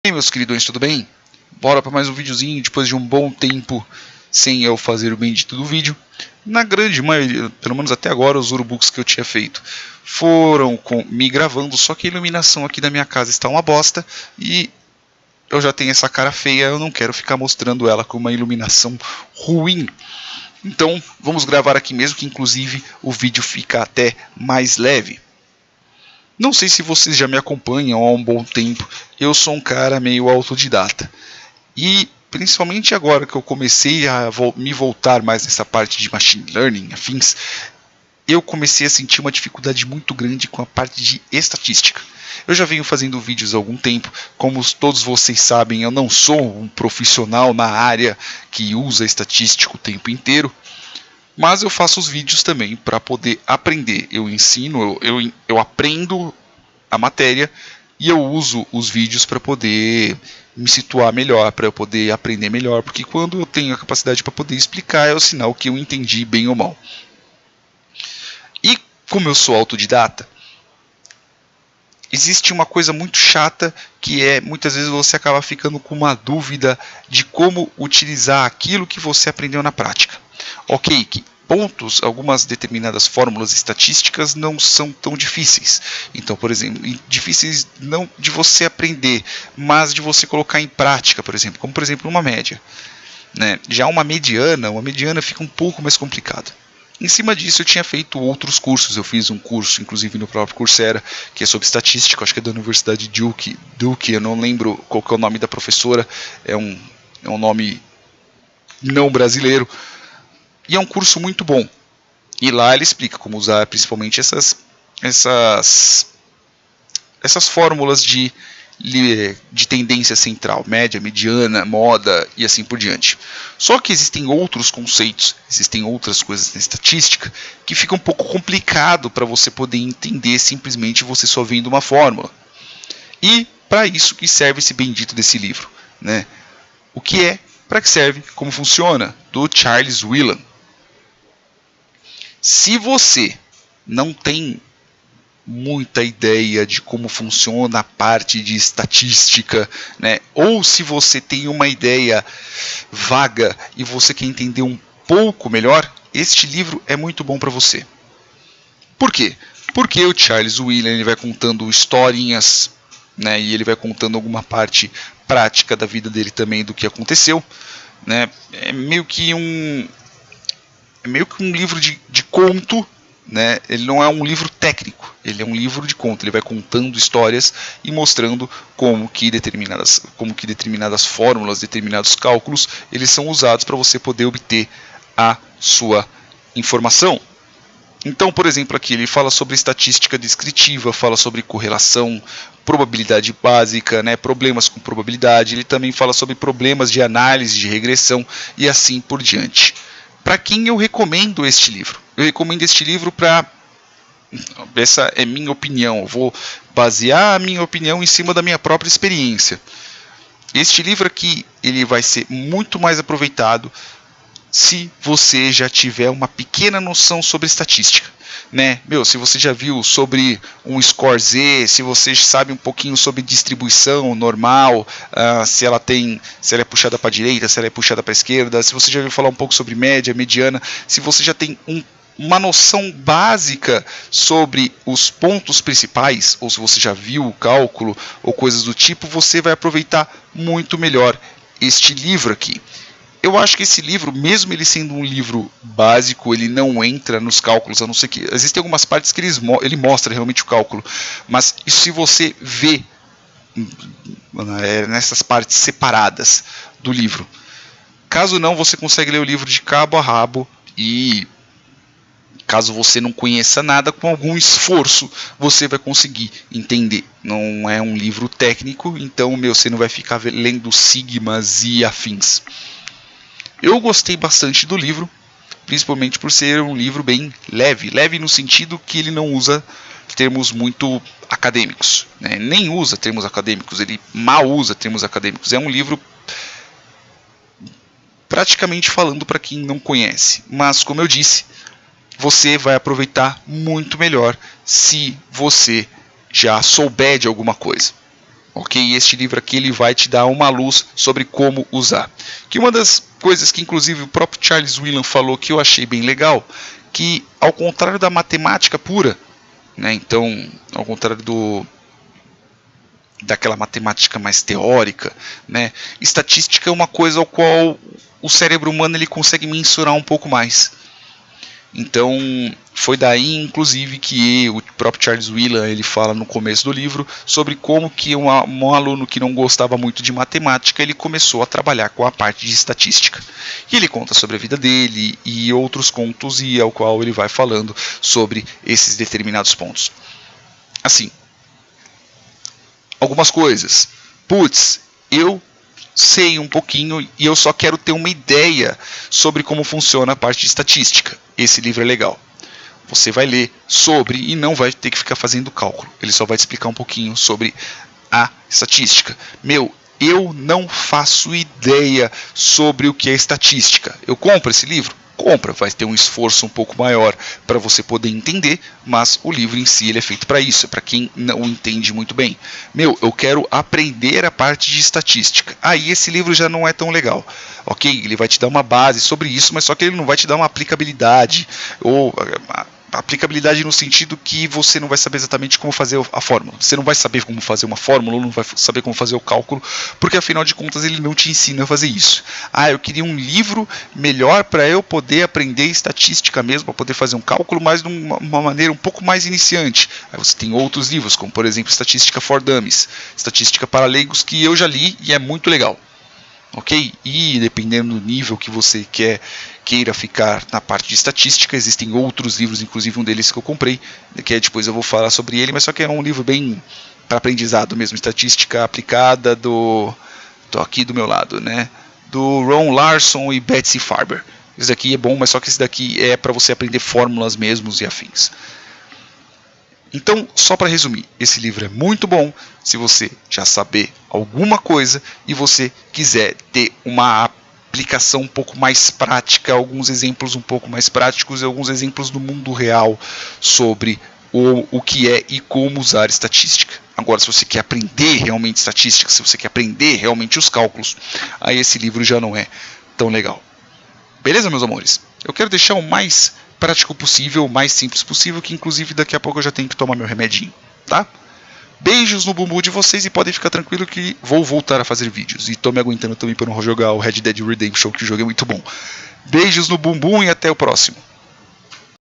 E aí, meus queridões, tudo bem? Bora para mais um videozinho depois de um bom tempo sem eu fazer o bendito do vídeo. Na grande maioria, pelo menos até agora, os urubooks que eu tinha feito foram me gravando, só que a iluminação aqui da minha casa está uma bosta e eu já tenho essa cara feia, eu não quero ficar mostrando ela com uma iluminação ruim. Então vamos gravar aqui mesmo, que inclusive o vídeo fica até mais leve. Não sei se vocês já me acompanham há um bom tempo, eu sou um cara meio autodidata. E principalmente agora que eu comecei a me voltar mais nessa parte de machine learning, afins, eu comecei a sentir uma dificuldade muito grande com a parte de estatística. Eu já venho fazendo vídeos há algum tempo, como todos vocês sabem, eu não sou um profissional na área que usa estatística o tempo inteiro, mas eu faço os vídeos também para poder aprender. Eu ensino, eu aprendo a matéria e eu uso os vídeos para poder me situar melhor, para eu poder aprender melhor, porque quando eu tenho a capacidade para poder explicar é o sinal que eu entendi bem ou mal. E como eu sou autodidata, existe uma coisa muito chata que é, muitas vezes você acaba ficando com uma dúvida de como utilizar aquilo que você aprendeu na prática. Ok, que pontos, algumas determinadas fórmulas estatísticas não são tão difíceis. Então, por exemplo, difíceis não de você aprender, mas de você colocar em prática, por exemplo, como por exemplo uma média. Né? Já uma mediana fica um pouco mais complicado. Em cima disso eu tinha feito outros cursos, eu fiz um curso, inclusive no próprio Coursera, que é sobre estatística, acho que é da Universidade Duke, eu não lembro qual que é o nome da professora, é um nome não brasileiro, e é um curso muito bom. E lá ele explica como usar principalmente essas fórmulas de tendência central, média, mediana, moda e assim por diante. Só que existem outros conceitos, existem outras coisas na estatística que fica um pouco complicado para você poder entender simplesmente você só vendo uma fórmula. E para isso que serve esse bendito desse livro, né? O que é, para que serve, como funciona, do Charles Wheelan. Se você não tem muita ideia de como funciona a parte de estatística, né? Ou se você tem uma ideia vaga e você quer entender um pouco melhor, este livro é muito bom para você. Por quê? Porque o Charles Wheelan ele vai contando historinhas, né? E ele vai contando alguma parte prática da vida dele também, do que aconteceu, né? É meio que um livro de conto. Né? Ele não é um livro técnico, ele é um livro de conto, ele vai contando histórias e mostrando como que determinadas fórmulas, determinados cálculos, eles são usados para você poder obter a sua informação. Então, por exemplo, aqui ele fala sobre estatística descritiva, fala sobre correlação, probabilidade básica, né? Problemas com probabilidade, ele também fala sobre problemas de análise de regressão e assim por diante. Para quem eu recomendo este livro? Eu recomendo este livro para... Essa é minha opinião. Eu vou basear a minha opinião em cima da minha própria experiência. Este livro aqui ele vai ser muito mais aproveitado se você já tiver uma pequena noção sobre estatística. Né? Se você já viu sobre um score Z, se você sabe um pouquinho sobre distribuição normal, se ela é puxada para a direita, se ela é puxada para a esquerda, se você já ouviu falar um pouco sobre média, mediana, se você já tem uma noção básica sobre os pontos principais, ou se você já viu o cálculo ou coisas do tipo, você vai aproveitar muito melhor este livro aqui. Eu acho que esse livro, mesmo ele sendo um livro básico, ele não entra nos cálculos, a não ser que... Existem algumas partes que ele mostra realmente o cálculo, mas se você vê nessas partes separadas do livro, caso não, você consegue ler o livro de cabo a rabo e... Caso você não conheça nada, com algum esforço você vai conseguir entender. Não é um livro técnico, então você não vai ficar lendo sigmas e afins. Eu gostei bastante do livro, principalmente por ser um livro bem leve. Leve no sentido que ele não usa termos muito acadêmicos. Né? Nem usa termos acadêmicos, ele mal usa termos acadêmicos. É um livro praticamente falando para quem não conhece. Mas, como eu disse, você vai aproveitar muito melhor se você já souber de alguma coisa. Ok? Este livro aqui ele vai te dar uma luz sobre como usar. Que uma das coisas que inclusive o próprio Charles Whelan falou que eu achei bem legal, que ao contrário da matemática pura, né, então ao contrário daquela matemática mais teórica, né, estatística é uma coisa ao qual o cérebro humano ele consegue mensurar um pouco mais. Então foi daí inclusive que o próprio Charles Whelan ele fala no começo do livro sobre como que um aluno que não gostava muito de matemática ele começou a trabalhar com a parte de estatística. E ele conta sobre a vida dele e outros contos e ao qual ele vai falando sobre esses determinados pontos. Assim, algumas coisas. Putz, eu sei um pouquinho e eu só quero ter uma ideia sobre como funciona a parte de estatística. Esse livro é legal. Você vai ler sobre e não vai ter que ficar fazendo cálculo. Ele só vai te explicar um pouquinho sobre a estatística. Eu não faço ideia sobre o que é estatística. Eu compro esse livro? Compra, vai ter um esforço um pouco maior para você poder entender, mas o livro em si ele é feito para isso, é para quem não entende muito bem. Eu quero aprender a parte de estatística. Aí esse livro já não é tão legal, ok? Ele vai te dar uma base sobre isso, mas só que ele não vai te dar uma aplicabilidade, ou aplicabilidade no sentido que você não vai saber exatamente como fazer a fórmula. Você não vai saber como fazer uma fórmula, ou não vai saber como fazer o cálculo, porque afinal de contas ele não te ensina a fazer isso. Eu queria um livro melhor para eu poder aprender estatística mesmo, para poder fazer um cálculo, mas de uma maneira um pouco mais iniciante. Aí você tem outros livros, como por exemplo Estatística for Dummies, Estatística para Leigos, que eu já li e é muito legal. Ok? E dependendo do nível que você queira ficar na parte de estatística, existem outros livros, inclusive um deles que eu comprei, que depois eu vou falar sobre ele, mas só que é um livro bem para aprendizado mesmo, estatística aplicada tô aqui do meu lado, né? Do Ron Larson e Betsy Farber. Esse daqui é bom, mas só que esse daqui é para você aprender fórmulas mesmos e afins. Então, só para resumir, esse livro é muito bom se você já saber alguma coisa e você quiser ter uma aplicação um pouco mais prática, alguns exemplos um pouco mais práticos e alguns exemplos do mundo real sobre o que é e como usar estatística. Agora, se você quer aprender realmente estatística, se você quer aprender realmente os cálculos, aí esse livro já não é tão legal. Beleza, meus amores? Eu quero deixar o mais prático possível, o mais simples possível, que inclusive daqui a pouco eu já tenho que tomar meu remedinho, tá? Beijos no bumbum de vocês e podem ficar tranquilo que vou voltar a fazer vídeos. E tô me aguentando também para não jogar o Red Dead Redemption, que o jogo é muito bom. Beijos no bumbum e até o próximo.